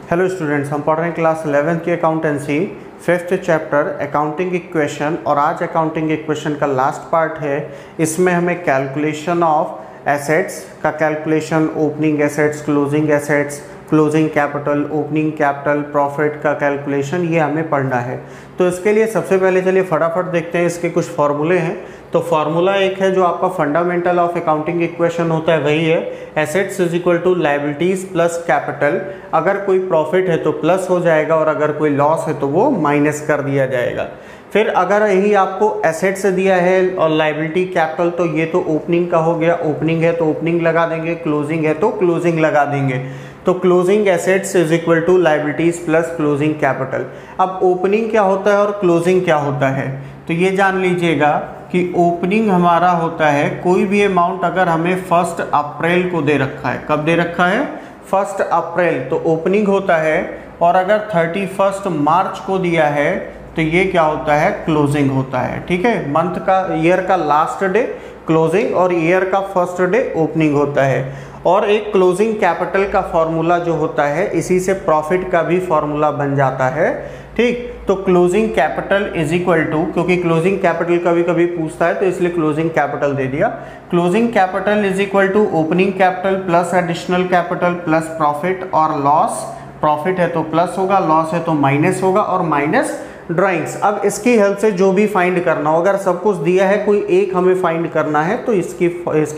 Hello students, हम पढ़ रहे हैं क्लास 11 की accountancy 5th chapter accounting equation. और आज अकाउंटिंग इक्वेशन का लास्ट पार्ट है। इसमें हमें कैलकुलेशन ऑफ एसेट्स का calculation, opening assets, closing assets, closing capital, opening capital, profit का कैलकुलेशन, ये हमें पढ़ना है। तो इसके लिए सबसे पहले चलिए फटाफट देखते हैं इसके कुछ फॉर्मूले हैं। तो फार्मूला एक है जो आपका फंडामेंटल ऑफ अकाउंटिंग इक्वेशन होता है, वही है assets is equal to liabilities plus capital. अगर कोई प्रॉफिट है तो प्लस हो जाएगा और अगर कोई लॉस है तो वो माइनस कर दिया जाएगा। फिर अगर यही आपको एसेट्स दिया है और लायबिलिटी कैपिटल, तो ये तो ओपनिंग का हो गया, ओपनिंग है तो ओपनिंग लगा देंगे, क्लोजिंग है तो क्लोजिंग लगा देंगे। तो closing assets is equal to liabilities plus closing capital. अब ओपनिंग क्या होता है और क्लोजिंग क्या होता है, तो ये जान लीजिएगा कि ओपनिंग हमारा होता है कोई भी अमाउंट अगर हमें 1 अप्रैल को दे रखा है। कब दे रखा है? 1 अप्रैल, तो ओपनिंग होता है। और अगर 31 मार्च को दिया है तो ये क्या होता है? क्लोजिंग होता है। ठीक है, मंथ का, ईयर का लास्ट डे क्लोजिंग और ईयर का फर्स्ट डे ओपनिंग होता है। और एक क्लोजिंग कैपिटल का फॉर्मूला जो होता है, इसी से प्रॉफिट का भी फॉर्मूला बन जाता है। ठीक, तो closing capital is equal to, क्योंकि क्लोजिंग कैपिटल कभी कभी पूछता है तो इसलिए क्लोजिंग कैपिटल दे दिया। Closing capital is equal to opening capital plus additional capital plus profit और लॉस। प्रॉफिट है तो प्लस होगा, लॉस है तो माइनस होगा, और माइनस ड्राइंग्स। अब इसकी हेल्प से जो भी फाइंड करना हो, अगर सब कुछ दिया है कोई एक हमें फाइंड करना है तो इसकी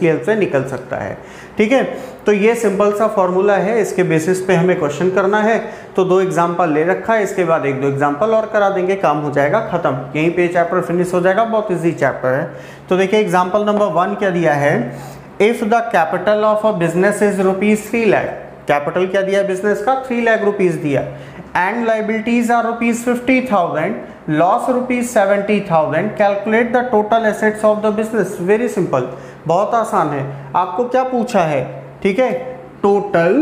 हेल्प से निकल सकता है। ठीक है, तो ये सिंपल सा फॉर्मूला है, इसके बेसिस पे हमें क्वेश्चन करना है। तो 2 एग्जांपल ले रखा है, इसके बाद 1-2 एग्जांपल और करा देंगे, काम हो जाएगा खत्म, यहीं पे चैप्टर फिनिश हो जाएगा। बहुत इजी चैप्टर है। तो देखिए एग्जाम्पल नंबर 1 क्या दिया है, if the capital of a business is ₹3 lakh. Capital क्या दिया बिजनेस का? 3 लाख रुपीज दिया। And liabilities are ₹50,000, loss ₹70,000। Calculate the total assets of the business. Very simple, बहुत आसान है। आपको क्या पूछा है? ठीक है, total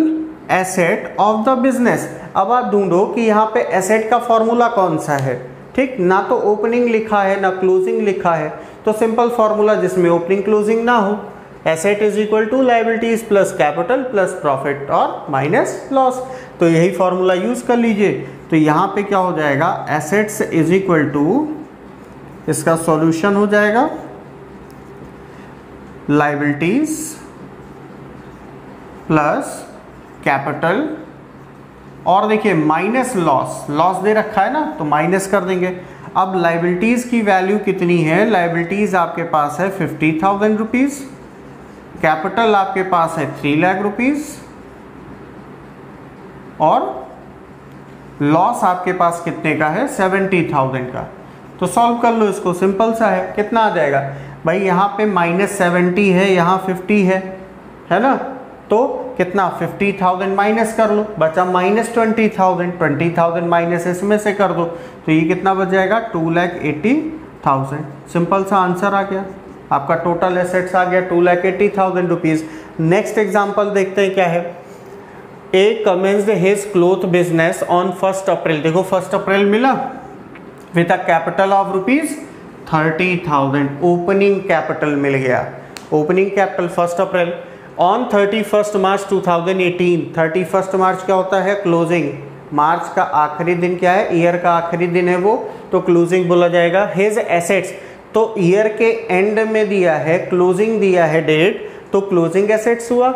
asset of the business. अब आप ढूंढो कि यहाँ पे एसेट का फॉर्मूला कौन सा है। ठीक, ना तो ओपनिंग लिखा है ना क्लोजिंग लिखा है, तो सिंपल फॉर्मूला जिसमें ओपनिंग क्लोजिंग ना हो, asset is equal to liabilities plus capital plus profit और माइनस लॉस। तो यही फॉर्मूला यूज कर लीजिए। तो यहाँ पे क्या हो जाएगा, एसेट्स इज इक्वल टू, इसका सॉल्यूशन हो जाएगा लायबिलिटीज प्लस कैपिटल, और देखिए माइनस लॉस। लॉस दे रखा है ना, तो माइनस कर देंगे। अब लायबिलिटीज की वैल्यू कितनी है? लायबिलिटीज आपके पास है 50,000 रुपीज, कैपिटल आपके पास है 3 लाख रुपीज, और लॉस आपके पास कितने का है? 70,000 का। तो सॉल्व कर लो इसको, सिंपल सा है। कितना आ जाएगा भाई? यहाँ पे -70 है, यहाँ 50 है ना, तो कितना? 50,000 माइनस कर लो, बचा -20,000। 20,000 माइनस इसमें से कर दो, तो ये कितना बच जाएगा? 2,80,000। सिंपल सा आंसर आ गया, आपका टोटल एसेट्स आ गया 2,80,000 रुपीज। नेक्स्ट एग्जांपल देखते हैं क्या है। A commenced his cloth business on 1 April. देखो 1 अप्रैल मिला with a capital of ₹30,000। Opening capital मिल गया, opening capital 1 April. On 31 March 2018, 31 March क्या होता है? क्लोजिंग। मार्च का आखिरी दिन क्या है? ईयर का आखिरी दिन है वो, तो क्लोजिंग बोला जाएगा। हिज एसेट्स, तो ईयर के एंड में दिया है, क्लोजिंग दिया है डेट, तो क्लोजिंग एसेट्स हुआ।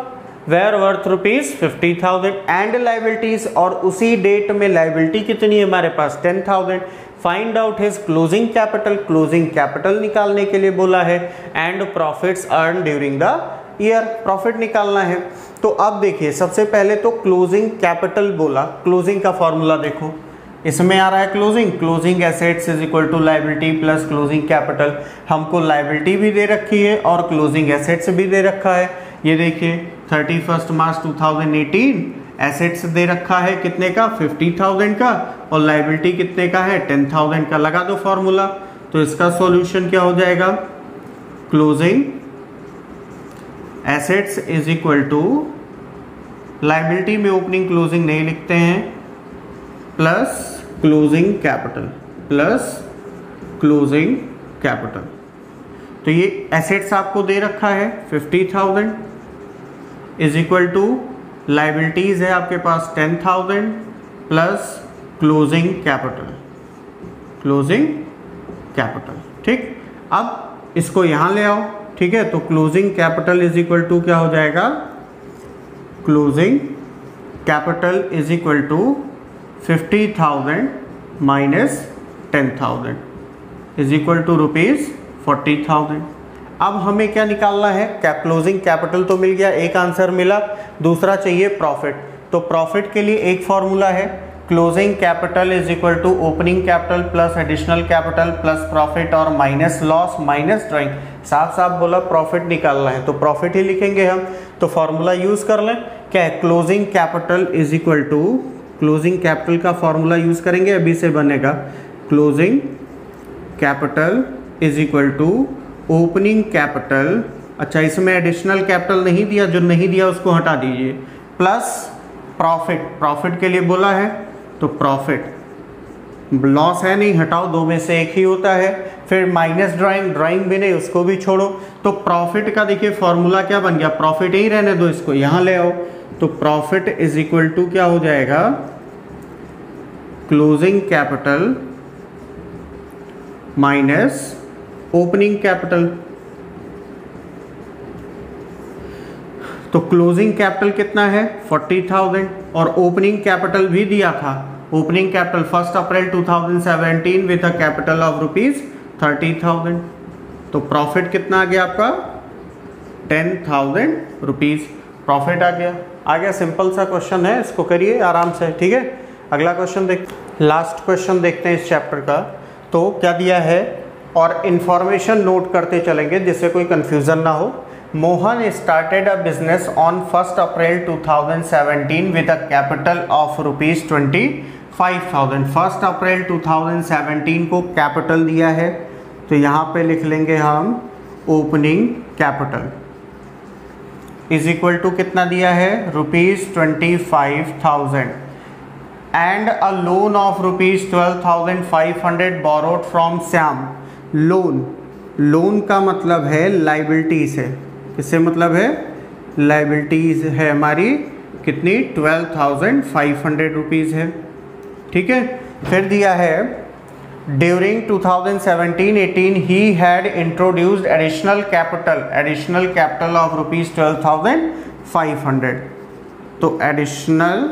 वेयर वर्थ ₹50,000 एंड लायबिलिटीज, और उसी डेट में लायबिलिटी कितनी है हमारे पास? 10,000। Find out his closing capital, closing capital निकालने के लिए बोला है। And profits earn during the year, profit निकालना है। तो अब देखिए सबसे पहले तो क्लोजिंग कैपिटल बोला, क्लोजिंग का फॉर्मूला देखो, इसमें आ रहा है closing assets is equal to liability plus closing capital. हमको लायबिलिटी भी दे रखी है और क्लोजिंग एसेट्स भी दे रखा है। ये देखिए 31 मार्च 2018 एसेट्स दे रखा है कितने का? 50,000 का, और लायबिलिटी कितने का है? 10,000 का। लगा दो फॉर्मूला, तो इसका सॉल्यूशन क्या हो जाएगा? Closing assets is equal to, liability में ओपनिंग क्लोजिंग नहीं लिखते हैं, plus closing capital plus closing capital. तो ये एसेट्स आपको दे रखा है 50,000 इज इक्वल टू लायबिलिटीज है आपके पास 10,000 प्लस क्लोजिंग कैपिटल। ठीक, अब इसको यहाँ ले आओ। ठीक है, तो closing capital is equal to क्या हो जाएगा, closing capital is equal to 50,000 minus 10,000 is equal to ₹40,000। अब हमें क्या निकालना है, क्लोजिंग कैपिटल तो मिल गया, एक आंसर मिला, दूसरा चाहिए प्रॉफिट। तो प्रॉफिट के लिए एक फॉर्मूला है, closing capital is equal to opening capital plus additional capital plus profit और माइनस लॉस माइनस ड्राइंग। साफ साफ बोला प्रॉफिट निकालना है तो प्रॉफिट ही लिखेंगे हम। तो फॉर्मूला यूज कर लें, क्या है, closing capital is equal to, closing capital का फॉर्मूला यूज करेंगे, अभी से बनेगा closing capital is equal to opening capital, अच्छा इसमें एडिशनल कैपिटल नहीं दिया, जो नहीं दिया उसको हटा दीजिए, प्लस प्रॉफिट के लिए बोला है तो प्रॉफिट, लॉस है नहीं, हटाओ, दो में से एक ही होता है, फिर माइनस ड्राइंग भी नहीं, उसको भी छोड़ो। तो प्रॉफिट का देखिए फॉर्मूला क्या बन गया, प्रॉफिट ही रहने दो, इसको यहाँ ले आओ। तो प्रॉफिट इज इक्वल टू क्या हो जाएगा, closing capital minus opening capital. तो क्लोजिंग कैपिटल कितना है 40,000 और ओपनिंग कैपिटल भी दिया था, opening capital 1 April 2017 with a capital of ₹30,000। तो प्रॉफिट कितना आ गया आपका 10,000 रुपीज प्रॉफिट आ गया। सिंपल सा क्वेश्चन है, इसको करिए आराम से। ठीक है, अगला क्वेश्चन लास्ट क्वेश्चन देखते हैं इस चैप्टर का। तो क्या दिया है और इंफॉर्मेशन नोट करते चलेंगे जिससे कोई कंफ्यूजन ना हो। Mohan started a business on 1 April 2017 with a capital of ₹25,000। 1 अप्रैल 2017 को कैपिटल दिया है, तो यहाँ पे लिख लेंगे हम opening capital is equal to कितना दिया है ₹25,000 and a loan of ₹12,500 borrowed from Shyam. Loan का मतलब है लाइबिलिटी से, किससे मतलब है, लाइबिलिटीज है हमारी, कितनी 12,500 रुपीज़ है। ठीक है, फिर दिया है during 2017-18 he had introduced additional capital of ₹12,500। तो additional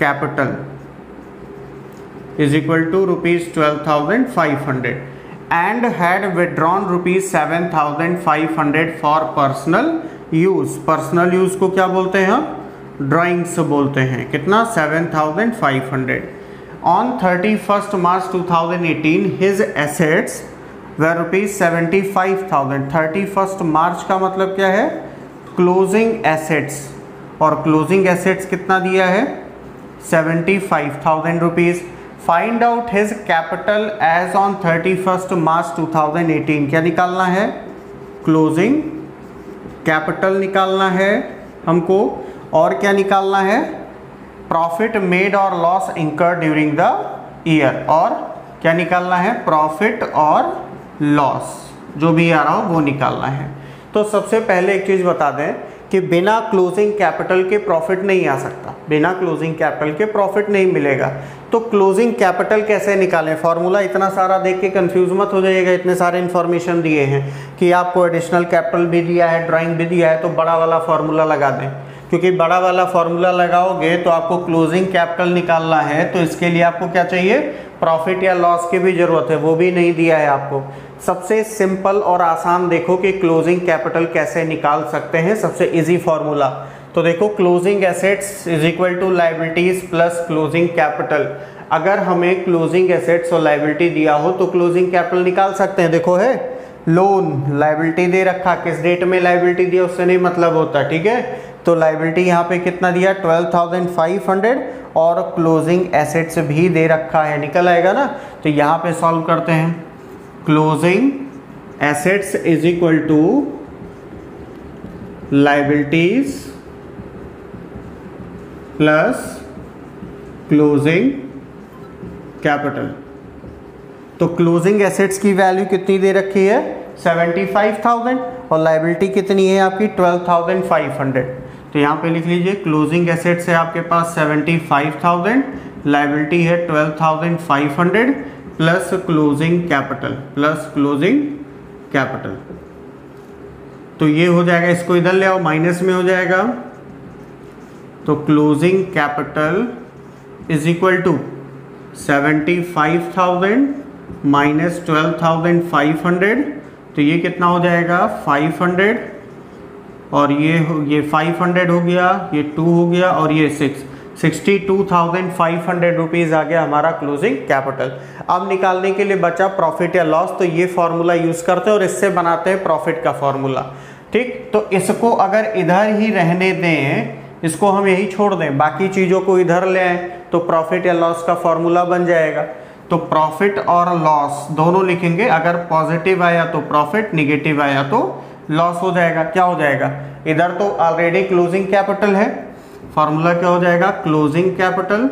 capital is equal to ₹12,500 and had withdrawn ₹7,500 for personal use। Personal use को क्या बोलते हैं हम, ड्राइंग्स बोलते हैं। कितना 7,500। On 31 March 2018 his assets were ₹75,000। 31 मार्च का मतलब क्या है, क्लोजिंग एसेट्स, और क्लोजिंग एसेट्स कितना दिया है 75,000 rupees. Find out his capital as on 31 March 2018। क्या निकालना है, क्लोजिंग कैपिटल निकालना है हमको, और क्या निकालना है, प्रॉफिट मेड और loss incurred during the year, और क्या निकालना है, प्रॉफिट और लॉस जो भी आ रहा हो वो निकालना है। तो सबसे पहले एक चीज़ बता दें कि बिना क्लोजिंग कैपिटल के प्रॉफिट नहीं आ सकता, बिना क्लोजिंग कैपिटल के प्रॉफिट नहीं मिलेगा। तो क्लोजिंग कैपिटल कैसे निकालें, फॉर्मूला इतना सारा देख के कंफ्यूज मत हो जाइएगा, इतने सारे इन्फॉर्मेशन दिए हैं कि आपको एडिशनल कैपिटल भी दिया है, ड्राइंग भी दिया है, तो बड़ा वाला फॉर्मूला लगा दें, क्योंकि बड़ा वाला फॉर्मूला लगाओगे तो आपको क्लोजिंग कैपिटल निकालना है, तो इसके लिए आपको क्या चाहिए, प्रॉफिट या लॉस की भी जरूरत है, वो भी नहीं दिया है आपको। सबसे सिंपल और आसान देखो कि क्लोजिंग कैपिटल कैसे निकाल सकते हैं, सबसे इजी फॉर्मूला। तो देखो closing assets is equal to liabilities plus closing capital. अगर हमें क्लोजिंग एसेट्स और लाइबिलिटी दिया हो तो क्लोजिंग कैपिटल निकाल सकते हैं। देखो है लोन, लाइबिलिटी दे रखा, किस डेट में लाइबिलिटी दिया उससे नहीं मतलब होता, ठीक है। तो लाइबिलिटी यहाँ पे कितना दिया 12,500 और क्लोजिंग एसेट्स भी दे रखा है, निकल आएगा ना। तो यहाँ पे सॉल्व करते हैं, closing assets is equal to liabilities plus closing capital. तो क्लोजिंग एसेट्स की वैल्यू कितनी दे रखी है 75,000 और लाइबिलिटी कितनी है आपकी 12,500। तो तो यहाँ पे लिख लीजिए क्लोजिंग एसेट्स है आपके पास 75,000, लाइबिलिटी है 12,500 प्लस क्लोजिंग कैपिटल। तो ये हो जाएगा, इसको इधर ले आओ, माइनस में हो जाएगा। तो closing capital is equal to 75,000 minus 12,500, तो ये कितना हो जाएगा 500, और ये 500 हो गया, ये 2 हो गया, और ये 62,500 रुपीज़ आ गया हमारा क्लोजिंग कैपिटल। अब निकालने के लिए बचा प्रॉफिट या लॉस, तो ये फॉर्मूला यूज़ करते हैं और इससे बनाते हैं प्रॉफिट का फॉर्मूला। ठीक, तो इसको अगर इधर ही रहने दें, इसको हम यही छोड़ दें, बाकी चीज़ों को इधर ले आए, तो प्रॉफिट या लॉस का फॉर्मूला बन जाएगा। तो प्रॉफिट और लॉस दोनों लिखेंगे, अगर पॉजिटिव आया तो प्रॉफिट, निगेटिव आया तो लॉस हो जाएगा। क्या हो जाएगा, इधर तो ऑलरेडी क्लोजिंग कैपिटल है, फॉर्मूला क्या हो जाएगा क्लोजिंग कैपिटल।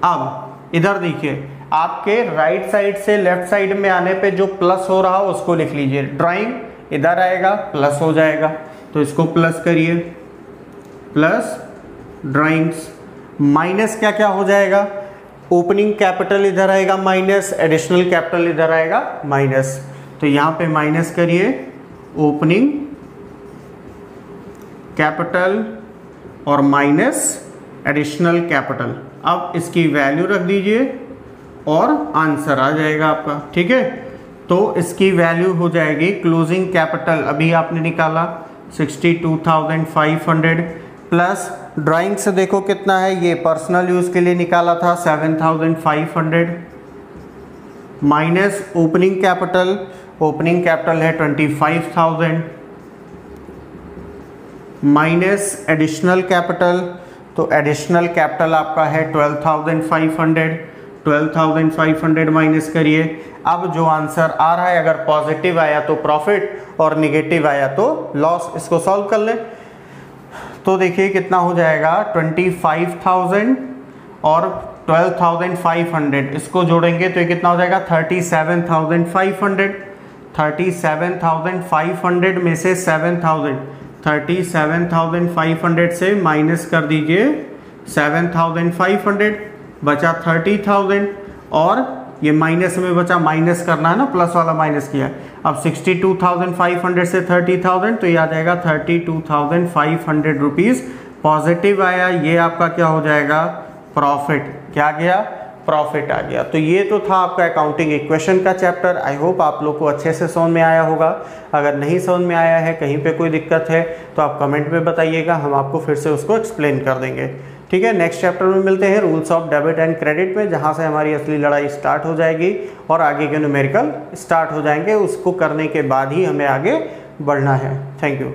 अब इधर देखिए, आपके राइट साइड से लेफ्ट साइड में आने पे जो प्लस हो रहा हो उसको लिख लीजिए। ड्राइंग इधर आएगा, प्लस हो जाएगा, तो इसको प्लस करिए, प्लस ड्राइंग्स। माइनस क्या क्या हो जाएगा, ओपनिंग कैपिटल इधर आएगा माइनस, एडिशनल कैपिटल इधर आएगा माइनस, तो यहाँ पे माइनस करिए ओपनिंग कैपिटल और माइनस एडिशनल कैपिटल। अब इसकी वैल्यू रख दीजिए और आंसर आ जाएगा आपका। ठीक है, तो इसकी वैल्यू हो जाएगी क्लोजिंग कैपिटल अभी आपने निकाला 62,500 प्लस ड्राइंग से देखो कितना है, ये पर्सनल यूज़ के लिए निकाला था 7,500 माइनस ओपनिंग कैपिटल है 25,000 माइनस एडिशनल कैपिटल, तो एडिशनल कैपिटल आपका है 12,500 माइनस करिए। अब जो आंसर आ रहा है, अगर पॉजिटिव आया तो प्रॉफिट और निगेटिव आया तो लॉस। इसको सॉल्व कर लें तो देखिए कितना हो जाएगा 25,000 और 12,500, इसको जोड़ेंगे तो ये कितना हो जाएगा 37,500 में से 37,500 से माइनस कर दीजिए 7,500, बचा 30,000, और ये माइनस में बचा, माइनस करना है ना, प्लस वाला माइनस किया है। अब 62,500 से 30,000, तो ये आ जाएगा 32,500 रुपीज़ पॉजिटिव आया। ये आपका क्या हो जाएगा प्रॉफिट। क्या गया, प्रॉफिट आ गया। तो ये तो था आपका अकाउंटिंग इक्वेशन का चैप्टर। आई होप आप लोग को अच्छे से समझ में आया होगा। अगर नहीं समझ में आया है, कहीं पे कोई दिक्कत है, तो आप कमेंट में बताइएगा, हम आपको फिर से उसको एक्सप्लेन कर देंगे। ठीक है, नेक्स्ट चैप्टर में मिलते हैं rules of debit and credit में, जहाँ से हमारी असली लड़ाई स्टार्ट हो जाएगी और आगे के न्यूमेरिकल स्टार्ट हो जाएंगे। उसको करने के बाद ही हमें आगे बढ़ना है। Thank you.